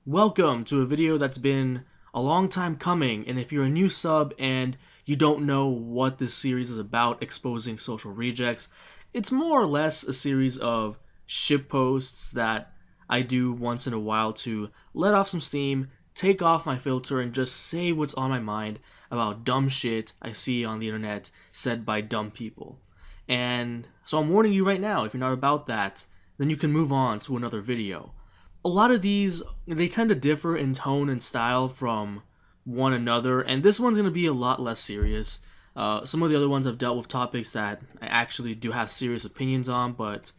Welcome to a video that's been a long time coming, and if you're a new sub and you don't know what this series is about, exposing social rejects, it's more or less a series of ship posts that I do once in a while to let off some steam, take off my filter, and just say what's on my mind about dumb shit I see on the internet said by dumb people. And so I'm warning you right now, if you're not about that, then you can move on to another video. A lot of these, they tend to differ in tone and style from one another, and this one's going to be a lot less serious. Some of the other ones have dealt with topics that I actually do have serious opinions on, but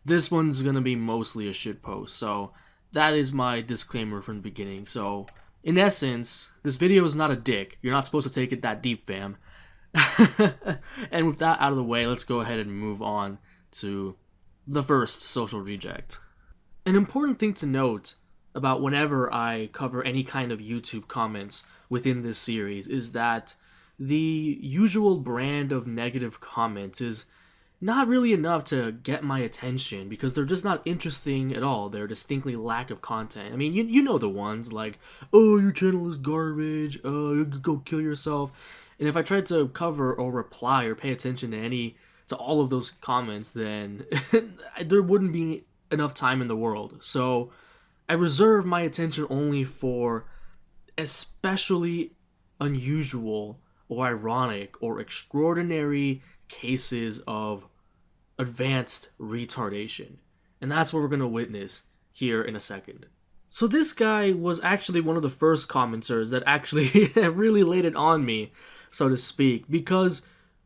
this one's going to be mostly a shit post, so that is my disclaimer from the beginning. So, in essence, this video is not a dick. You're not supposed to take it that deep, fam. And with that out of the way, let's go ahead and move on to the first social reject. An important thing to note about whenever I cover any kind of YouTube comments within this series is that the usual brand of negative comments is not really enough to get my attention because they're just not interesting at all. They're distinctly lack of content. I mean, you know the ones like, oh, your channel is garbage, you could go kill yourself. And if I tried to cover or reply or pay attention to all of those comments, then there wouldn't be enough time in the world. So I reserve my attention only for especially unusual or ironic or extraordinary cases of advanced retardation. And that's what we're going to witness here in a second. So this guy was actually one of the first commenters that actually really laid it on me, so to speak, because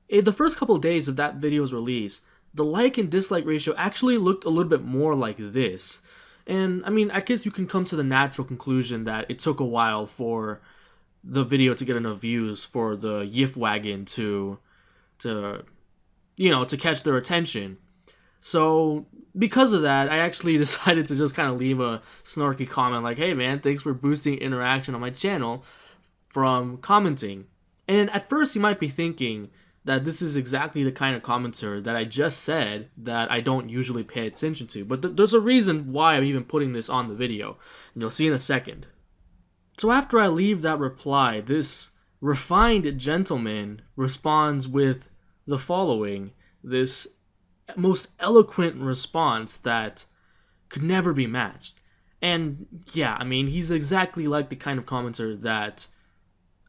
in the first couple of days of that video's release, the like and dislike ratio actually looked a little bit more like this. And I mean, I guess you can come to the natural conclusion that it took a while for the video to get enough views for the yiff wagon to catch their attention. So because of that, I actually decided to just kind of leave a snarky comment like, hey man, thanks for boosting interaction on my channel from commenting. And at first you might be thinking that this is exactly the kind of commenter that I just said that I don't usually pay attention to. But there's a reason why I'm even putting this on the video, and you'll see in a second. So after I leave that reply, this refined gentleman responds with the following, this most eloquent response that could never be matched. And yeah, I mean, he's exactly like the kind of commenter that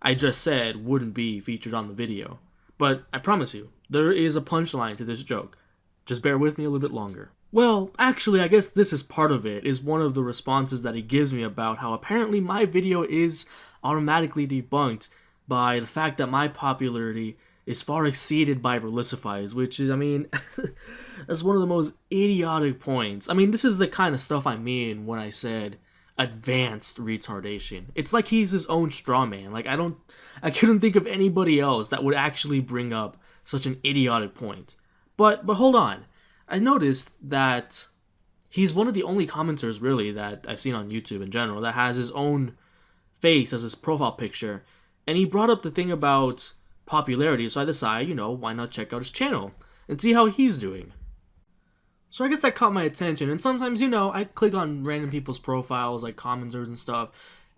I just said wouldn't be featured on the video. But I promise you, there is a punchline to this joke. Just bear with me a little bit longer. Well, actually, I guess this is part of it, is one of the responses that he gives me about how apparently my video is automatically debunked by the fact that my popularity is far exceeded by Relicify's, which is, I mean, that's one of the most idiotic points. I mean, this is the kind of stuff I mean when I said advanced retardation. It's like he's his own straw man. Like I couldn't think of anybody else that would actually bring up such an idiotic point. But hold on. I noticed that he's one of the only commenters really that I've seen on YouTube in general that has his own face as his profile picture. And he brought up the thing about popularity, so I decided, why not check out his channel and see how he's doing. So I guess that caught my attention, and sometimes, I click on random people's profiles, like commenters and stuff,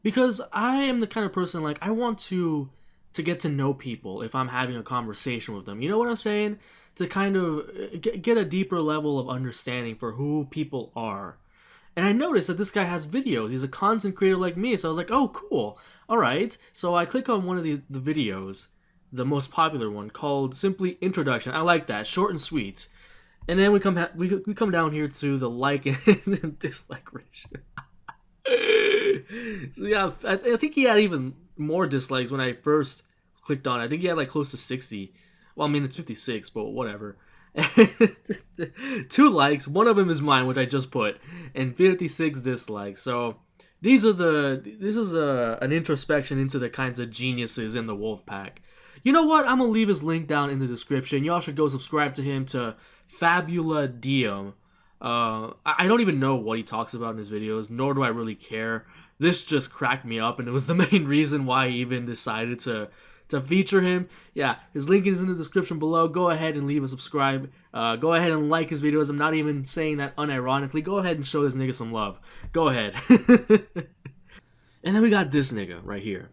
because I am the kind of person, like, I want to get to know people if I'm having a conversation with them. You know what I'm saying? To kind of get a deeper level of understanding for who people are. And I noticed that this guy has videos. He's a content creator like me, so I was like, oh, cool. All right. So I click on one of the videos, the most popular one, called simply Introduction. I like that, short and sweet. And then we come down here to the like and dislike ratio. So yeah, I think he had even more dislikes when I first clicked on it. I think he had like close to 60. Well, I mean, it's 56, but whatever. 2 likes, one of them is mine, which I just put, and 56 dislikes. So this is an introspection into the kinds of geniuses in the wolf pack. You know what? I'm gonna leave his link down in the description. Y'all should go subscribe to him, to Fabula Diem. I don't even know what he talks about in his videos, nor do I really care. This just cracked me up, and it was the main reason why I even decided to feature him. Yeah, his link is in the description below. Go ahead and leave a subscribe. Go ahead and like his videos. I'm not even saying that unironically. Go ahead and show this nigga some love. Go ahead. And then we got this nigga right here.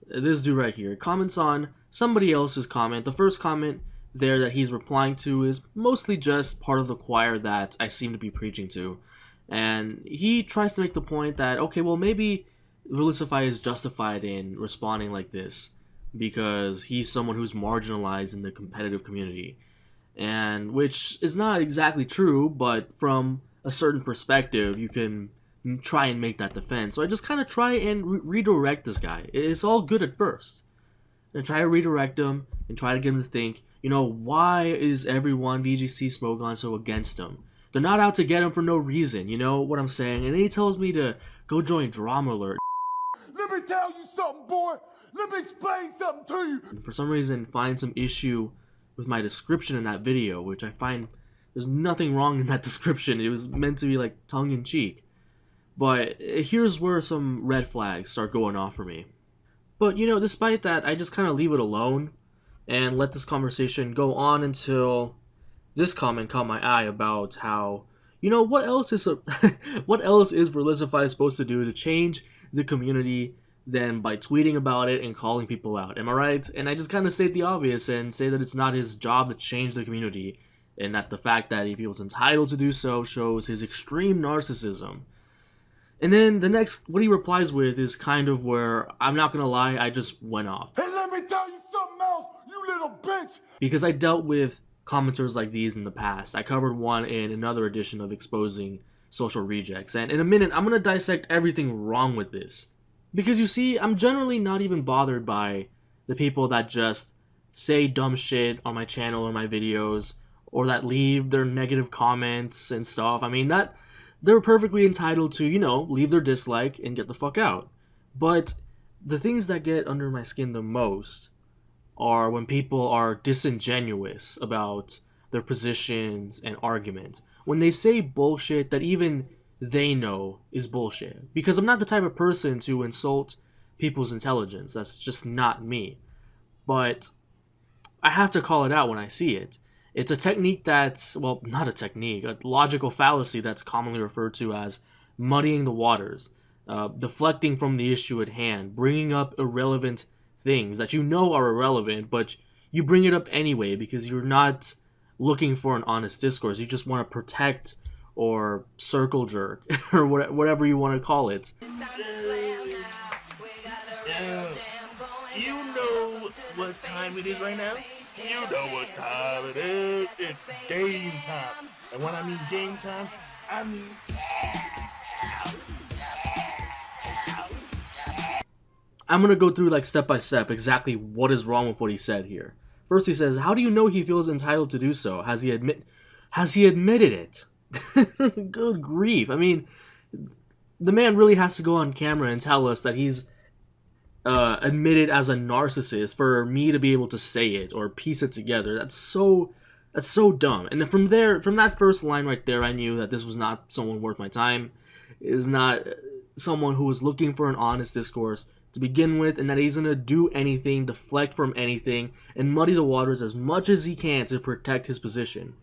This dude right here comments on somebody else's comment. The first comment there that he's replying to is mostly just part of the choir that I seem to be preaching to. And he tries to make the point that, okay, well, maybe Relicify is justified in responding like this because he's someone who's marginalized in the competitive community. And which is not exactly true, but from a certain perspective, you can try and make that defense. So I just kind of try and redirect this guy. It's all good at first. And try to redirect him and try to get him to think, you know, why is everyone VGC Smogon so against him? They're not out to get him for no reason, you know what I'm saying? And then he tells me to go join Drama Alert. Let me tell you something, boy. Let me explain something to you. And for some reason, find some issue with my description in that video, which I find there's nothing wrong in that description. It was meant to be like tongue-in-cheek. But here's where some red flags start going off for me. But, you know, despite that, I just kind of leave it alone and let this conversation go on until this comment caught my eye about how, you know, what else is Relicify supposed to do to change the community than by tweeting about it and calling people out? Am I right? And I just kind of state the obvious and say that it's not his job to change the community, and that the fact that he feels entitled to do so shows his extreme narcissism. And then the next, what he replies with is kind of where, I'm not gonna lie, I just went off. Hey, let me tell you something else, you little bitch! Because I dealt with commenters like these in the past. I covered one in another edition of Exposing Social Rejects, and in a minute, I'm gonna dissect everything wrong with this. Because you see, I'm generally not even bothered by the people that just say dumb shit on my channel or my videos, or that leave their negative comments and stuff. I mean, that they're perfectly entitled to, you know, leave their dislike and get the fuck out. But the things that get under my skin the most are when people are disingenuous about their positions and arguments. When they say bullshit that even they know is bullshit. Because I'm not the type of person to insult people's intelligence. That's just not me. But I have to call it out when I see it. It's a technique that's, well, not a technique, a logical fallacy that's commonly referred to as muddying the waters, deflecting from the issue at hand, bringing up irrelevant things that you know are irrelevant, but you bring it up anyway because you're not looking for an honest discourse. You just want to protect or circle jerk or whatever you want to call it. You know what time it is right now? You know what time it is. It's game time. And when I mean game time, I mean... I'm going to go through like step by step exactly what is wrong with what he said here. First he says, how do you know he feels entitled to do so? Has he admitted it? Good grief. I mean, the man really has to go on camera and tell us that he's admitted as a narcissist for me to be able to say it or piece it together. That's so dumb. And then from that first line right there, I knew that this was not someone worth my time. Is not someone who was looking for an honest discourse to begin with, and that he's gonna do anything, deflect from anything, and muddy the waters as much as he can to protect his position.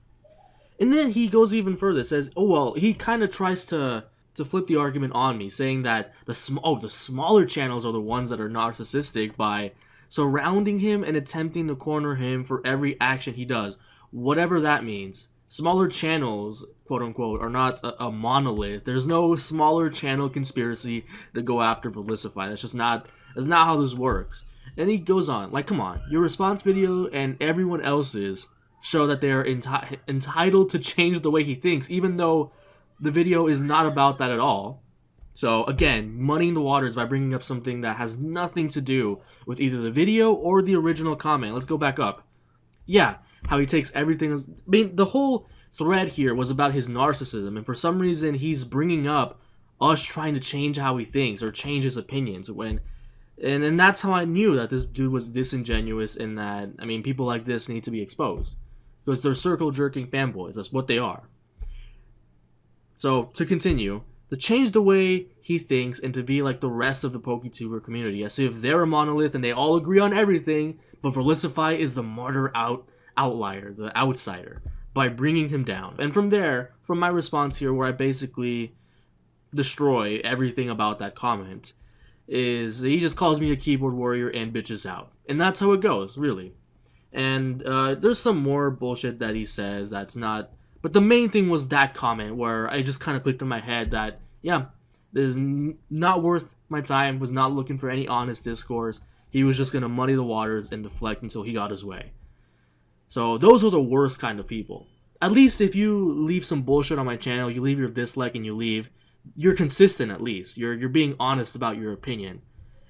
And then he goes even further, says, oh well, he kind of tries to flip the argument on me, saying that the smaller channels are the ones that are narcissistic by surrounding him and attempting to corner him for every action he does, whatever that means. Smaller channels, quote unquote, are not a monolith. There's no smaller channel conspiracy to go after Relicify. That's not how this works. And he goes on, like, come on, your response video and everyone else's show that they're entitled to change the way he thinks, even though the video is not about that at all. So again, muddying the waters by bringing up something that has nothing to do with either the video or the original comment. Let's go back up. Yeah, how he takes everything. I mean, the whole thread here was about his narcissism, and for some reason he's bringing up us trying to change how he thinks or change his opinions and that's how I knew that this dude was disingenuous, and that, I mean, people like this need to be exposed because they're circle jerking fanboys. That's what they are. So to continue, to change the way he thinks and to be like the rest of the PokeTuber community, as if they're a monolith and they all agree on everything, but Relicify is the martyr outlier, the outsider, by bringing him down. And from there, from my response here, where I basically destroy everything about that comment, is he just calls me a keyboard warrior and bitches out. And that's how it goes, really. And there's some more bullshit that he says that's not... But the main thing was that comment where I just kind of clicked in my head that, yeah, this is not worth my time, was not looking for any honest discourse. He was just going to muddy the waters and deflect until he got his way. So those are the worst kind of people. At least if you leave some bullshit on my channel, you leave your dislike and you leave, you're consistent at least. You're being honest about your opinion.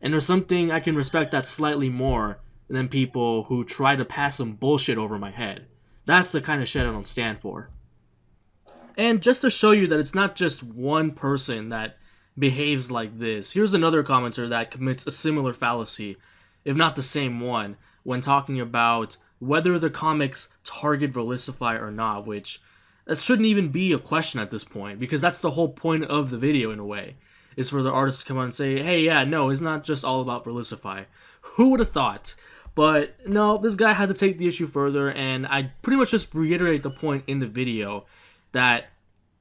And there's something I can respect that slightly more than people who try to pass some bullshit over my head. That's the kind of shit I don't stand for. And just to show you that it's not just one person that behaves like this, here's another commenter that commits a similar fallacy, if not the same one, when talking about whether the comics target Velicify or not, which that shouldn't even be a question at this point, because that's the whole point of the video in a way, is for the artist to come out and say, hey, yeah, no, it's not just all about Velicify. Who would have thought? But no, this guy had to take the issue further, and I pretty much just reiterate the point in the video that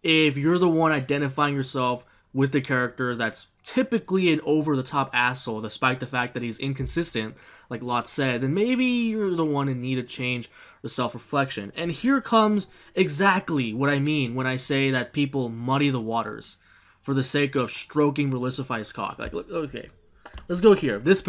if you're the one identifying yourself with the character that's typically an over-the-top asshole, despite the fact that he's inconsistent, like Lot said, then maybe you're the one in need of change or self-reflection. And here comes exactly what I mean when I say that people muddy the waters for the sake of stroking Velicify's cock. Like, look, okay, let's go here. This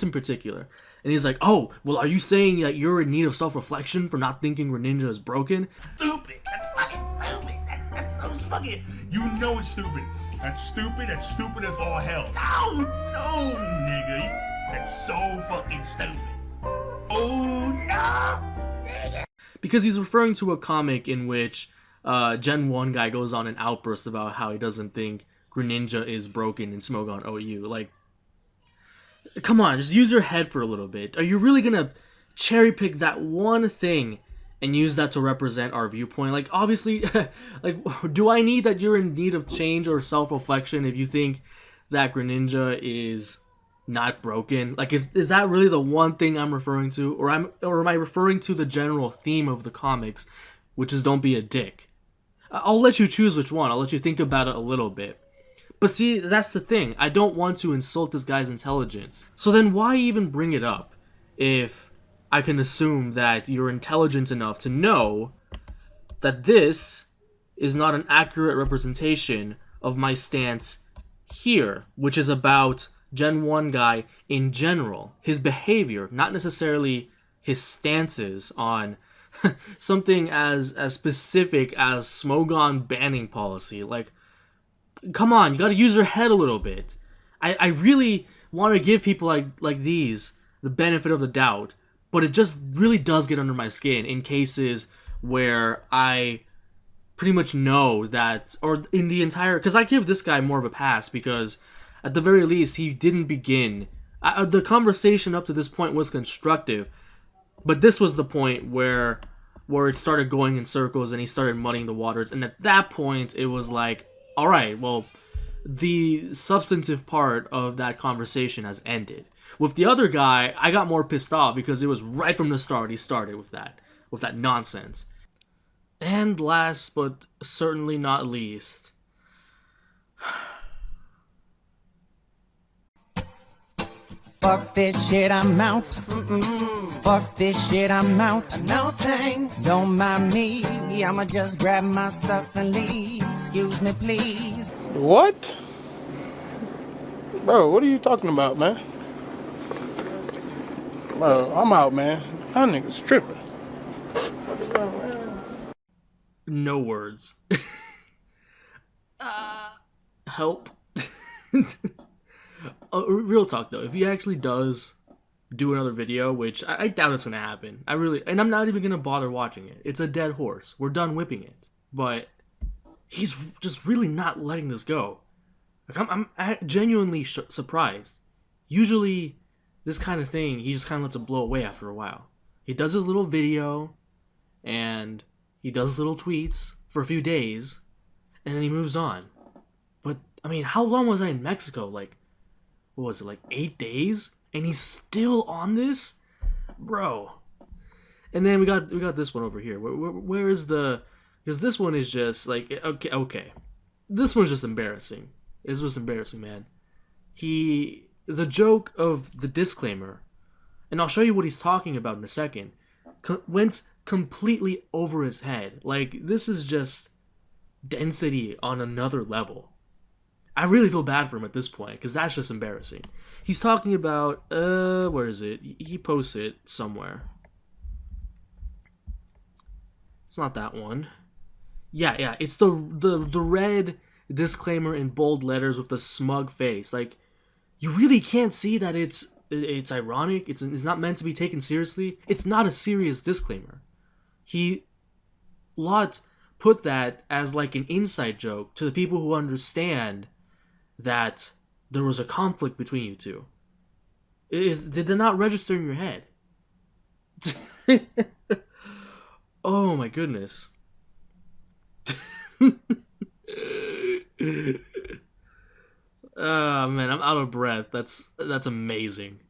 in particular. And he's like, oh, well, are you saying that you're in need of self-reflection for not thinking Greninja is broken? Stupid. That's fucking stupid. That's so fucking... You know it's stupid. That's stupid. That's stupid as all hell. No, nigga. That's so fucking stupid. Oh, no, nigga. Because he's referring to a comic in which Gen 1 guy goes on an outburst about how he doesn't think Greninja is broken in Smogon OU. Like, come on, just use your head for a little bit. Are you really gonna cherry pick that one thing and use that to represent our viewpoint? Like, obviously, like, do I need that you're in need of change or self-reflection if you think that Greninja is not broken? Like, is that really the one thing I'm referring to? Or am I referring to the general theme of the comics, which is don't be a dick? I'll let you choose which one. I'll let you think about it a little bit. But see, that's the thing. I don't want to insult this guy's intelligence. So then why even bring it up if I can assume that you're intelligent enough to know that this is not an accurate representation of my stance here, which is about Gen 1 guy in general, his behavior, not necessarily his stances on something as specific as Smogon banning policy. Like, come on, you gotta use your head a little bit. I really want to give people like these the benefit of the doubt, but it just really does get under my skin in cases where I pretty much know that, or in the entire, because I give this guy more of a pass because at the very least he didn't begin, the conversation up to this point was constructive, but this was the point where it started going in circles and he started muddying the waters, and at that point it was like, alright, well, the substantive part of that conversation has ended. With the other guy, I got more pissed off because it was right from the start he started with that nonsense. And last but certainly not least, fuck this shit, I'm out. Fuck this shit, I'm out. No thanks. Don't mind me. I'ma just grab my stuff and leave. Excuse me, please. What? Bro, what are you talking about, man? Bro, I'm out, man. That nigga's tripping. no words. Help. Real talk though, if he actually does do another video, which I doubt it's gonna happen, and I'm not even gonna bother watching it. It's a dead horse. We're done whipping it. But he's just really not letting this go. Like, I'm genuinely surprised. Usually, this kind of thing, he just kind of lets it blow away after a while. He does his little video, and he does his little tweets for a few days, and then he moves on. But, I mean, how long was I in Mexico? Like, what was it, like 8 days? And he's still on this? Bro. And then we got this one over here. Where is the... Because this one is just, like, okay. This one's just embarrassing. It's just embarrassing, man. He the joke of the disclaimer, and I'll show you what he's talking about in a second, went completely over his head. Like, this is just density on another level. I really feel bad for him at this point, because that's just embarrassing. He's talking about, where is it? He posts it somewhere. It's not that one. Yeah, it's the red disclaimer in bold letters with the smug face. Like, you really can't see that it's ironic. It's not meant to be taken seriously. It's not a serious disclaimer. Lot put that as like an inside joke to the people who understand that there was a conflict between you two. Did they not register in your head? Oh my goodness. Oh man, I'm out of breath. That's amazing.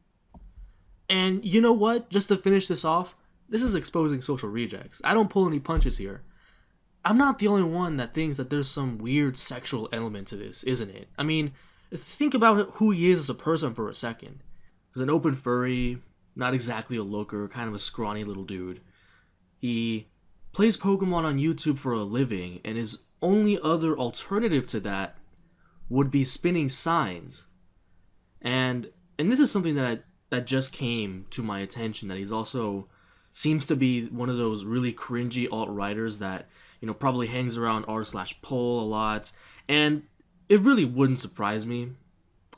And you know what? Just to finish this off, this is exposing social rejects. I don't pull any punches here. I'm not the only one that thinks that there's some weird sexual element to this, isn't it? I mean, think about who he is as a person for a second. He's an open furry, not exactly a looker, kind of a scrawny little dude. He plays Pokemon on YouTube for a living, and his only other alternative to that would be spinning signs. And this is something that just came to my attention, that he's also seems to be one of those really cringy alt-writers that, you know, probably hangs around r/pol a lot. And it really wouldn't surprise me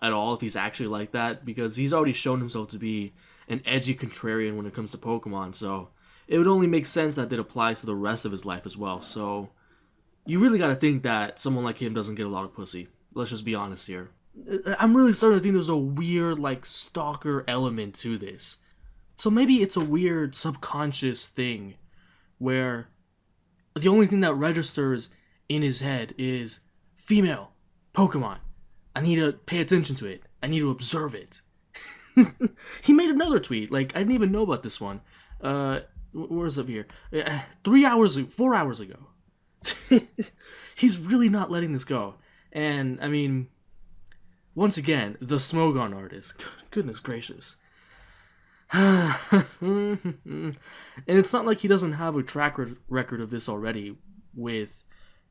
at all if he's actually like that, because he's already shown himself to be an edgy contrarian when it comes to Pokemon, so it would only make sense that it applies to the rest of his life as well. So you really gotta think that someone like him doesn't get a lot of pussy. Let's just be honest here. I'm really starting to think there's a weird, like, stalker element to this. So maybe it's a weird subconscious thing where the only thing that registers in his head is female Pokemon. I need to pay attention to it. I need to observe it. He made another tweet. Like, I didn't even know about this one. Where's up here? 4 hours ago. He's really not letting this go. And, I mean, once again, the Smogon artist. Goodness gracious. And it's not like he doesn't have a track record of this already, with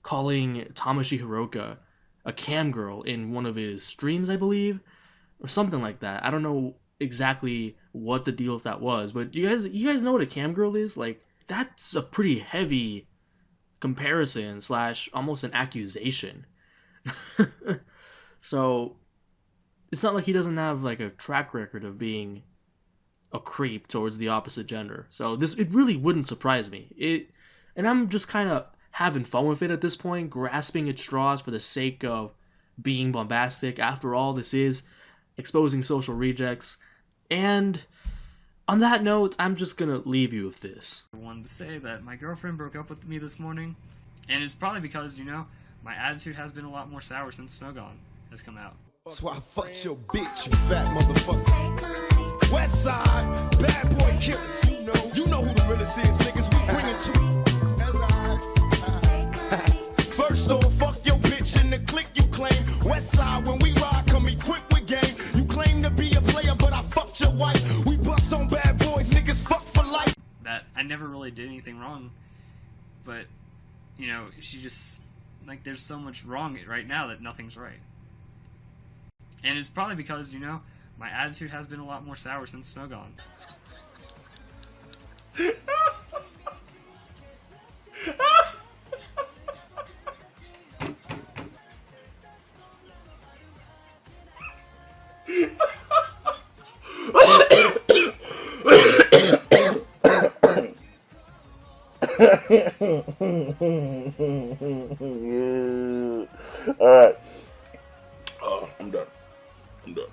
calling Tamashi Hiroka a cam girl in one of his streams, I believe, or something like that. I don't know exactly what the deal with that was, but you guys know what a cam girl is? Like, that's a pretty heavy comparison / almost an accusation. So it's not like he doesn't have like a track record of being a creep towards the opposite gender. So it really wouldn't surprise me. And I'm just kind of having fun with it at this point, grasping at straws for the sake of being bombastic. After all, this is exposing social rejects. And on that note, I'm just gonna leave you with this. I wanted to say that my girlfriend broke up with me this morning, and it's probably because, you know, my attitude has been a lot more sour since Smogon has come out. That's why I fucked your bitch, you fat motherfucker. West side, bad boy killers. You know who the realest is, niggas. We bring it to you. First off, fuck your bitch in the clique you claim. West side, when we ride, come equipped with game. You claim to be a player, but I fucked your wife. We bust on bad boys, niggas fuck for life. That I never really did anything wrong, but, you know, she just, like, there's so much wrong right now that nothing's right. And it's probably because, you know, my attitude has been a lot more sour since Smogon. Alright. Oh, I'm done. I'm done.